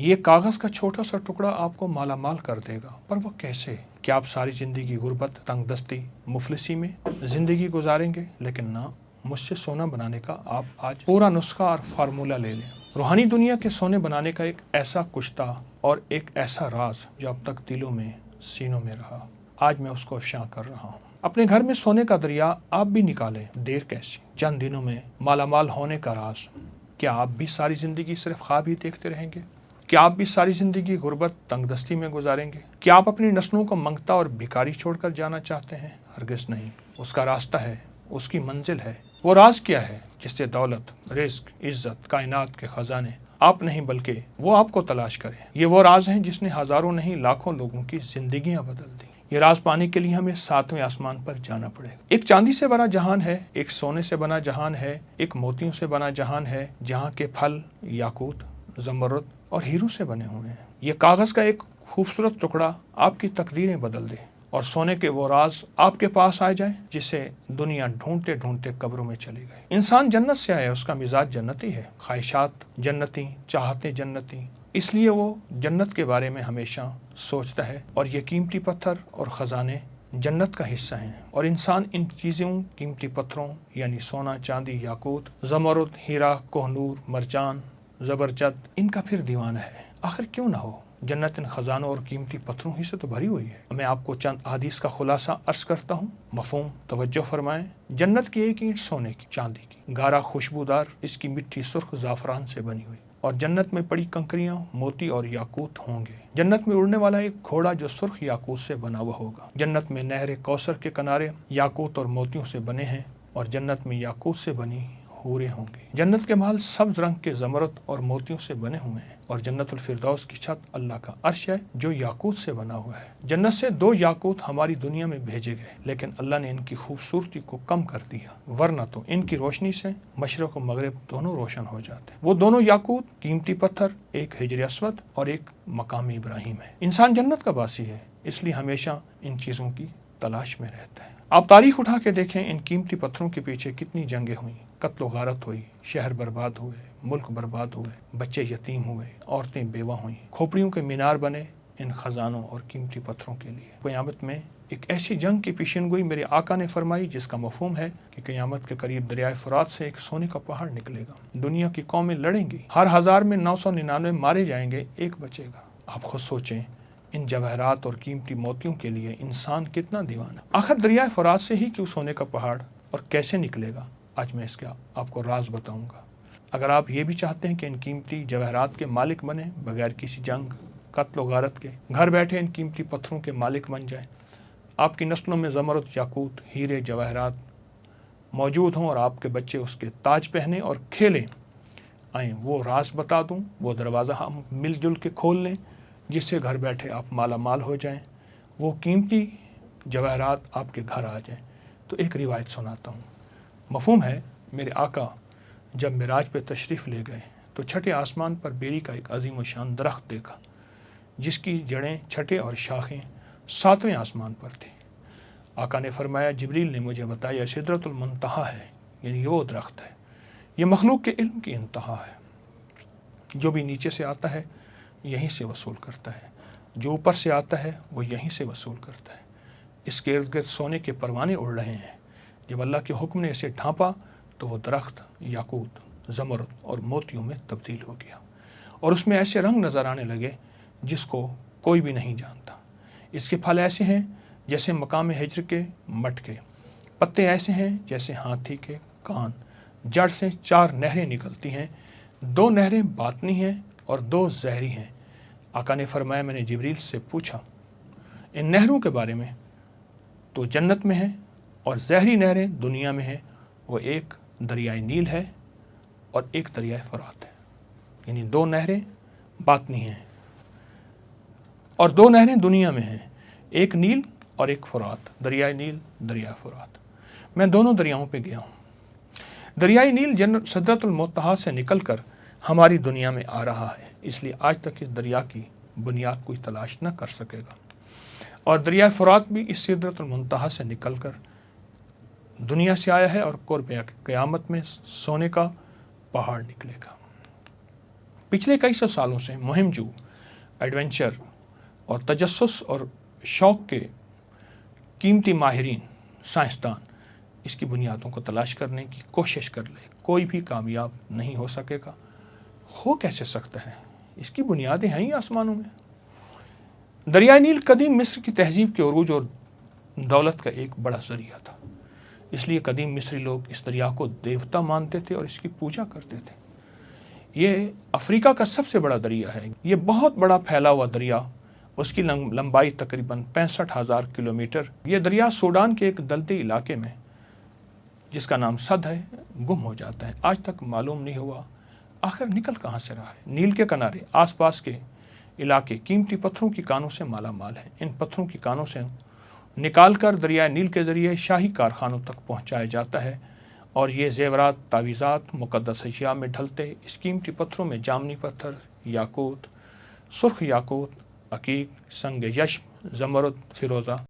ये कागज़ का छोटा सा टुकड़ा आपको माला माल कर देगा, पर वो कैसे? क्या आप सारी ज़िंदगी गुर्बत, तंगदस्ती, मुफलिसी में ज़िंदगी गुजारेंगे? लेकिन ना, मुझसे सोना बनाने का आप आज पूरा नुस्खा और फार्मूला ले लें। रूहानी दुनिया के सोने बनाने का एक ऐसा कुश्ता और एक ऐसा राज जो अब तक दिलों में, सीनों में रहा, आज मैं उसको अफ़शा कर रहा हूँ। अपने घर में सोने का दरिया आप भी निकालें, देर कैसी? चंद दिनों में मालामाल होने का राज। क्या आप भी सारी ज़िंदगी सिर्फ ख्वाब ही देखते रहेंगे? क्या आप भी सारी ज़िंदगी गुर्बत, तंगदस्ती में गुजारेंगे? क्या आप अपनी नस्लों को मंगता और भिखारी छोड़कर जाना चाहते हैं? हरगिज़ नहीं। उसका रास्ता है, उसकी मंजिल है। वो राज क्या है जिससे दौलत, रिस्क, इज्जत, कायनात के खजाने आप नहीं बल्कि वो आपको तलाश करें? ये वो राज है जिसने हज़ारों नहीं लाखों लोगों की ज़िंदगियाँ बदल दी। ये राज पाने के लिए हमें 7वें आसमान पर जाना पड़ेगा। एक चांदी से बना जहान है, एक सोने से बना जहान है, एक मोतियों से बना जहान है, जहाँ के फल याकूत, ज़मरुद और हीरों से बने हुए हैं। ये कागज़ का एक खूबसूरत टुकड़ा आपकी तकदीरें बदल दे और सोने के वो राज आपके पास आ जाए जिसे दुनिया ढूंढते ढूंढते कब्रों में चली गई। इंसान जन्नत से आया, उसका मिजाज जन्नती है, ख्वाहिशात जन्नती, चाहते जन्नती, इसलिए वो जन्नत के बारे में हमेशा सोचता है। और ये कीमती पत्थर और ख़जाने जन्नत का हिस्सा हैं और इंसान इन चीज़ों, कीमती पत्थरों यानी सोना, चांदी, याकूत, ज़मरुद, हीरा, कोहनूर, मरजान, ज़बरजद, इनका फिर दीवाना है। आखिर क्यों ना हो? जन्नत इन खजानों और कीमती पत्थरों ही से तो भरी हुई है। मैं आपको चंद हदीस का खुलासा अर्ज करता हूँ, मफहूम तवज्जो फरमाएं। जन्नत की एक ईंट सोने की, चांदी की, गारा खुशबूदार, इसकी मिट्टी सुर्ख ज़ाफ़रान से बनी हुई, और जन्नत में पड़ी कंकरियां मोती और याकूत होंगे। जन्नत में उड़ने वाला एक घोड़ा जो सुर्ख याकूत से बना हुआ होगा। जन्नत में नहर कौसर के किनारे याकूत और मोतियों से बने हैं और जन्नत में याकूत से बनी हूरें होंगे। जन्नत के महल सब्ज रंग के ज़मरुद और मोतियों से बने हुए हैं और जन्नतुल फिरदौस की छत अल्लाह का अर्श है जो याकूत से बना हुआ है। जन्नत से 2 याकूत हमारी दुनिया में भेजे गए, लेकिन अल्लाह ने इनकी खूबसूरती को कम कर दिया, वरना तो इनकी रोशनी से मशरक़ और मगरिब दोनों रोशन हो जाते। वो दोनों याकूत कीमती पत्थर, एक हिजर अस्वद और एक मकाम इब्राहिम है। इंसान जन्नत का वासी है, इसलिए हमेशा इन चीज़ों की तलाश में रहता है। आप तारीख उठा के देखें, इन कीमती पत्थरों के पीछे कितनी जंगें हुई, कत्ल गारत हुई, शहर बर्बाद हुए, मुल्क बर्बाद हुए, बच्चे यतीम हुए, औरतें बेवा हुई, खोपड़ियों के मीनार बने इन खजानों और कीमती पत्थरों के लिए। क़यामत में एक ऐसी जंग की पेशिनगोई मेरे आका ने फरमाई जिसका मफहूम है कि क़यामत के करीब दरियाए फ़ुरात से एक सोने का पहाड़ निकलेगा। दुनिया की कौमें लड़ेंगी, हर 1000 में 999 मारे जाएंगे, एक बचेगा। आप खुद सोचें, इन जवाहरात और कीमती मोतियों के लिए इंसान कितना दीवाना। आखिर दरियाए फ़ुरात से ही क्यों सोने का पहाड़ और कैसे निकलेगा? आज मैं इसका आपको राज बताऊंगा। अगर आप ये भी चाहते हैं कि इन कीमती जवाहरात के मालिक बने बगैर किसी जंग, कत्ल गारत के, घर बैठे इन कीमती पत्थरों के मालिक बन जाएं, आपकी नस्लों में ज़मरुद, याकूत, हीरे, जवाहरात मौजूद हों और आपके बच्चे उसके ताज पहने और खेलें, आएँ वो राज बता दूँ, वो दरवाज़ा हम मिलजुल के खोल लें जिससे घर बैठे आप माला माल हो जाएं, वो कीमती जवाहरात आपके घर आ जाएं। तो एक रिवायत सुनाता हूँ। मफहूम है, मेरे आका जब मिराज पे तशरीफ़ ले गए तो छठे आसमान पर बेरी का एक अजीम व शान दरख्त देखा जिसकी जड़ें, छठे और शाखें 7वें आसमान पर थी। आका ने फरमाया, जिब्रील ने मुझे बताया सिदरतुल मुंतहा है, यानी वो दरख्त है, ये मखलूक के इल्म की इंतहा है। जो भी नीचे से आता है यहीं से वसूल करता है, जो ऊपर से आता है वो यहीं से वसूल करता है। इसके इर्द गिर्द सोने के परवाने उड़ रहे हैं। जब अल्लाह के हुक्म ने इसे ढांपा तो वो दरख्त याकूत, ज़मरुद और मोतियों में तब्दील हो गया और उसमें ऐसे रंग नज़र आने लगे जिसको कोई भी नहीं जानता। इसके फल ऐसे हैं जैसे मकाम हिज्र के मटके, पत्ते ऐसे हैं जैसे हाथी के कान, जड़ से 4 नहरें निकलती हैं, 2 नहरें बातनी हैं और 2 ज़हरी हैं। आका ने फरमाया, मैंने जिब्रील से पूछा इन नहरों के बारे में, तो जन्नत में है और ज़हरी नहरें दुनिया में हैं। वो एक दरियाए नील है और एक दरियाए फ़ुरात है, यानी 2 नहरें बातनी हैं और 2 नहरें दुनिया में हैं, एक नील और एक फ़ुरात, दरियाए नील, दरिया फ़ुरात। मैं दोनों दरियाओं पे गया हूँ। दरियाए नील सिदरतुल मुंतहा से निकलकर हमारी दुनिया में आ रहा है, इसलिए आज तक इस दरिया की बुनियाद कोई तलाश न कर सकेगा। और दरिया फ़ुरात भी इस सिदरतुल मुंतहा से निकलकर दुनिया से आया है और क़ुर्ब क़यामत में सोने का पहाड़ निकलेगा। पिछले कई सौ सालों से मुहिम-जू, एडवेंचर और तजस्सुस और शौक के कीमती माहिरीन, साइंसदान इसकी बुनियादों को तलाश करने की कोशिश कर ले, कोई भी कामयाब नहीं हो सकेगा। हो कैसे सकता है? इसकी बुनियादें हैं ही आसमानों में। दरियाए नील कदीम मिस्र की तहजीब के उरूज और दौलत का एक बड़ा जरिया था। इसलिए कदीम मिस्री लोग इस दरिया को देवता मानते थे और इसकी पूजा करते थे। ये अफ्रीका का सबसे बड़ा दरिया है। ये बहुत बड़ा फैला हुआ दरिया, उसकी लंबाई तकरीबन 65,000 किलोमीटर। ये दरिया सूडान के एक दलदली इलाके में, जिसका नाम सद है, गुम हो जाता है। आज तक मालूम नहीं हुआ आखिर निकल कहाँ से रहा है। नील के किनारे आसपास के इलाके कीमती पत्थरों की कानों से माला माल है। इन पत्थरों की कानों से निकाल कर दरियाए नील के ज़रिए शाही कारखानों तक पहुँचाया जाता है और ये ज़ेवरात, तावीज़ात मुक़द्दस अशिया में ढलते। इस कीमती पत्थरों में जामनी पत्थर, याकूत, सुर्ख याकूत, अकीक, संग यश्म, ज़मरुद, फ़िरोज़ा